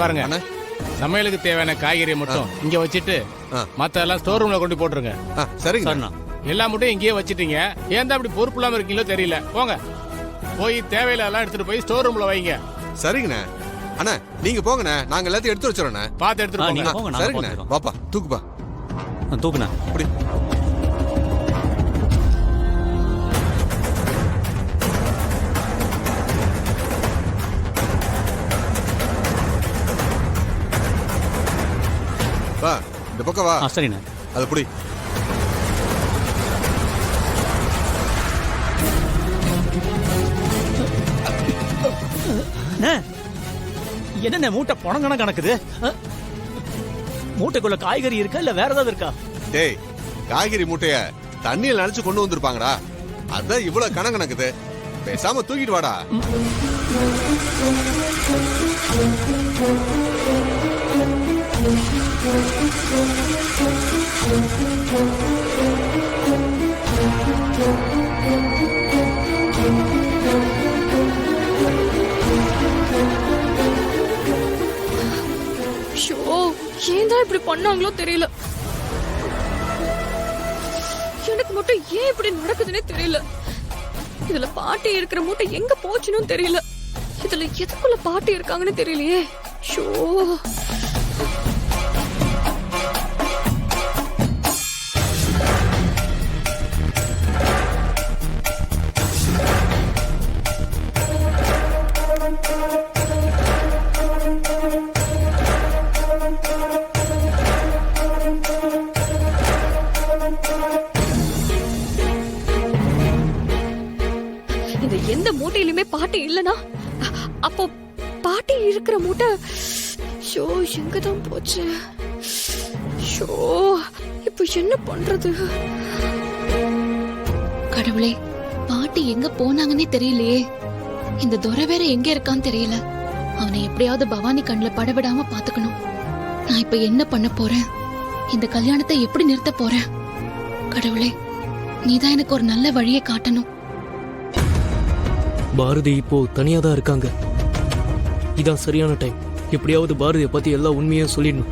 பாருங்க சமையலுக்கு தேவையான காய்கறியை மட்டும் இங்க வச்சுட்டு மத்த எல்லாம் ஸ்டோர் ரூம்ல கொண்டு போட்டுருங்க. சரிங்க. எல்லா முட்டையும் இங்கேயே வச்சிட்டீங்க. ஏன் அப்படி பொறுப்பு இல்லாம இருக்கீங்களோ தெரியல. போங்க போய் தேவையில்லாம் எடுத்துட்டு போய் ஸ்டோர் ரூம்ல வைங்க. சரிங்கண்ணே. அண்ணா நீங்க போங்கண்ணே, நாங்க எல்லாத்தையும் எடுத்து வச்சிடறோண்ணே. பார்த்து எடுத்துட்டு போங்க. சரிங்கண்ணே. வாப்பா தூக்குப்பா. தூக்குண்ணா. அப்படி வா, இந்த பக்கம் வா. சரிண்ணே. அது புடி. என்ன மூட்டை பணம் கணக்குது? மூட்டைக்குள்ள காய்கறி இருக்கா இல்ல வேற ஏதாவது இருக்கா? டேய், காய்கறி மூட்டைய தண்ணியில் நினைச்சு கொண்டு வந்திருப்பாங்கடா. அதான் இவ்வளவு கணக்குது. பேசாம தூக்கிட்டு வாடா. ஏன் தான் இப்படி பண்ணாங்களோ தெரியல. எனக்கு மட்டும் ஏன் இப்படி நடக்குதுன்னே தெரியல. இதுல பாட்டி இருக்கிற மூட்டை எங்க போச்சுன்னு தெரியல. இதுல எதுக்குள்ள பாட்டி இருக்காங்கன்னு தெரியலையே. ஷோ எந்த மூட்டையிலுமே பாட்டி இல்லனா, அப்போ பாட்டி இருக்கிற மூட்டை ஷோ எங்கதான் போச்சு? ஷோ இப்ப என்ன பண்றது? கடவுளே, பாட்டி எங்க போனாங்கன்னே தெரியலையே. இந்த துரை வேற எங்க இருக்கான்னு தெரியல. அவனை எப்படியாவது பவானி கண்ணுல படவிடாம பாத்துக்கணும். நான் இப்ப என்ன பண்ண போறேன்? இந்த கல்யாணத்தை எப்படி நிறுத்த போறேன்? கடவுளே, நீதான் எனக்கு ஒரு நல்ல வழியை காட்டணும். பாரதி இப்போ தனியா தான் இருக்காங்க. இதான் சரியான டைம். எப்படியாவது பாரதியை பத்தி எல்லா உண்மையும் சொல்லிடணும்.